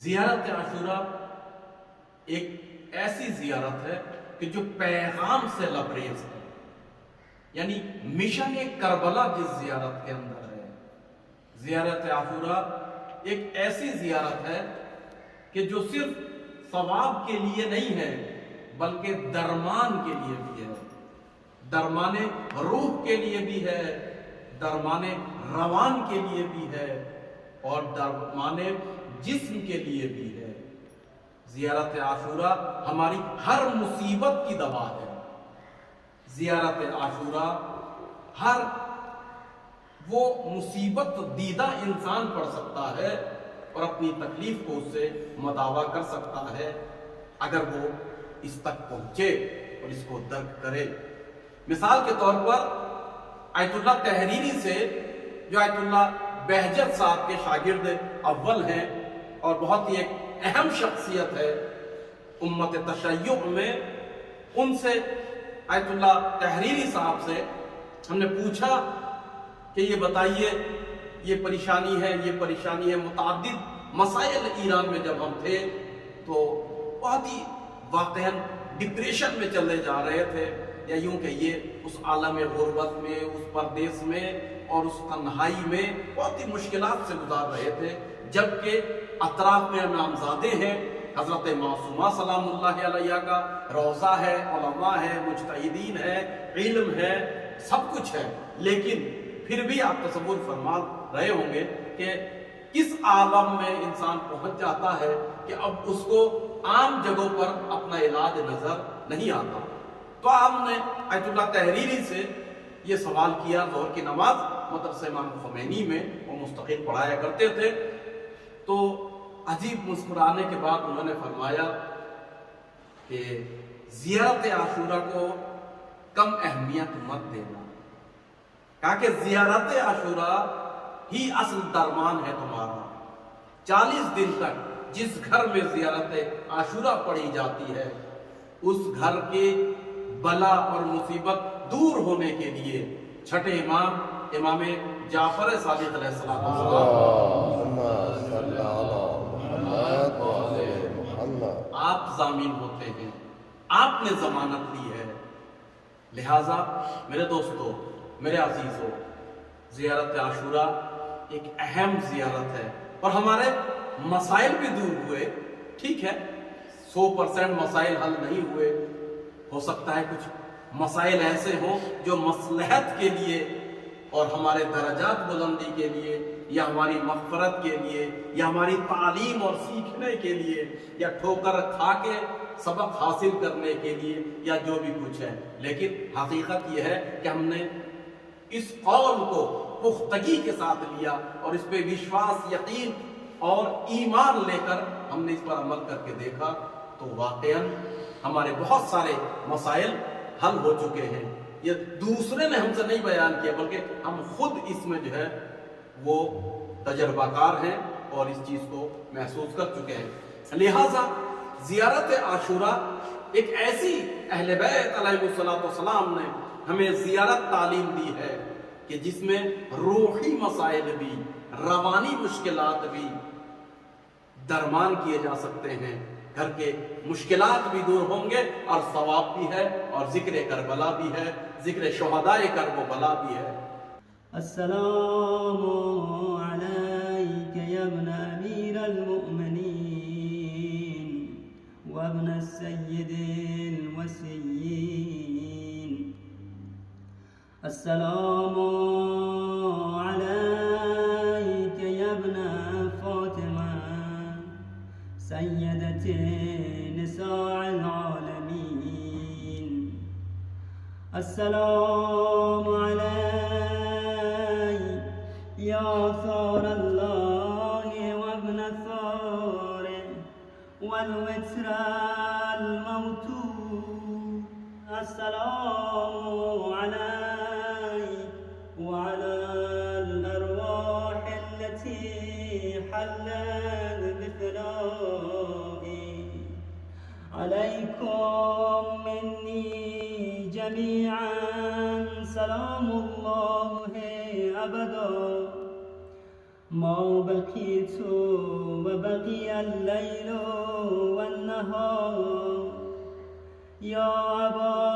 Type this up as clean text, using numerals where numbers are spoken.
زیارت عاشورہ ایک ایسی زیارت ہے کہ جو پیغام سے لبریز ہے، یعنی مشن کربلا جس زیارت کے اندر ہے۔ زیارت عاشورہ ایک ایسی زیارت ہے کہ جو صرف ثواب کے لیے نہیں ہے بلکہ درمان کے لیے بھی ہے، درمان روح کے لیے بھی ہے، درمان روان کے لیے بھی ہے اور درمان جسم کے لیے بھی ہے۔ زیارت عاشورہ ہماری ہر مصیبت کی دوا ہے۔ زیارت عاشورہ ہر وہ مصیبت دیدہ انسان پڑھ سکتا ہے اور اپنی تکلیف کو اس سے مداوا کر سکتا ہے اگر وہ اس تک پہنچے اور اس کو درک کرے۔ مثال کے طور پر آیت اللہ تحریری سے، جو آیت اللہ بہجت صاحب کے شاگرد اول ہیں اور بہت ہی ایک اہم شخصیت ہے امت تشیع میں، ان سے آیت اللہ تحریری صاحب سے ہم نے پوچھا کہ یہ بتائیے یہ پریشانی ہے، یہ پریشانی ہے۔ متعدد مسائل ایران میں جب ہم تھے تو بہت ہی واقعاً ڈپریشن میں چلے جا رہے تھے، یا یوں کہیے اس عالم غربت میں، اس پردیس میں اور اس تنہائی میں بہت ہی مشکلات سے گزار رہے تھے، جبکہ اطراف میں امامزادے ہیں، حضرت معصومہ سلام اللہ علیہ کا روضہ ہے، علماء ہے، مجتہدین ہے، علم ہے، سب کچھ ہے، لیکن پھر بھی آپ تصور فرما رہے ہوں گے کہ کس عالم میں انسان پہنچ جاتا ہے کہ اب اس کو عام جگہوں پر اپنا علاج نظر نہیں آتا۔ تو آپ نے آیت اللہ تحریری سے یہ سوال کیا، ظہر کی نماز مدرسہ امام خمینی میں وہ مستقل پڑھایا کرتے تھے، تو عجیب مسکرانے کے بعد انہوں نے فرمایا کہ زیارت عاشورہ کو کم اہمیت مت دینا، کہا کہ زیارت عاشورہ ہی اصل درمان ہے تمہارا۔ 40 دن تک جس گھر میں زیارت عاشورہ پڑھی جاتی ہے اس گھر کے بلا اور مصیبت دور ہونے کے لیے چھٹے امام جعفر صادق علیہ السلام آپ ضامین ہوتے ہیں، آپ نے ضمانت لی ہے۔ لہٰذا میرے دوستو، میرے عزیزو، زیارت عاشورہ ایک اہم زیارت ہے اور ہمارے مسائل بھی دور ہوئے۔ ٹھیک ہے 100% مسائل حل نہیں ہوئے، ہو سکتا ہے کچھ مسائل ایسے ہوں جو مصلحت کے لیے اور ہمارے درجات بلندی کے لیے یا ہماری مغفرت کے لیے یا ہماری تعلیم اور سیکھنے کے لیے یا ٹھوکر کھا کے سبق حاصل کرنے کے لیے یا جو بھی کچھ ہے، لیکن حقیقت یہ ہے کہ ہم نے اس قول کو پختگی کے ساتھ لیا اور اس پہ وشواس، یقین اور ایمان لے کر ہم نے اس پر عمل کر کے دیکھا تو واقعاً ہمارے بہت سارے مسائل حل ہو چکے ہیں۔ یہ دوسرے نے ہم سے نہیں بیان کیا بلکہ ہم خود اس میں جو ہے وہ تجربہ کار ہیں اور اس چیز کو محسوس کر چکے ہیں۔ لہٰذا زیارت عاشورہ ایک ایسی اہل بیت علیہ السلام نے ہمیں زیارت تعلیم دی ہے کہ جس میں روحی مسائل بھی، روانی مشکلات بھی درمان کیے جا سکتے ہیں، گھر کے مشکلات بھی دور ہوں گے اور ثواب بھی ہے اور ذکر کربلا بھی ہے، ذکر شہداء کرب و بلا بھی ہے۔ السلام علیک یا ابن امیر المؤمنین وابن السید الوسیین، السلام علیک یا ابن فاطمہ سیدت نساء العالمین، السلام علیک یا ثار اللہ وابن ثار والوتر الموتور، السلام علیک وعلى الأرواح التي حلت بفنائي، عليكم مني جميعا سلام الله أبدا ما بقيت وبقي الليل والنهار يا أبا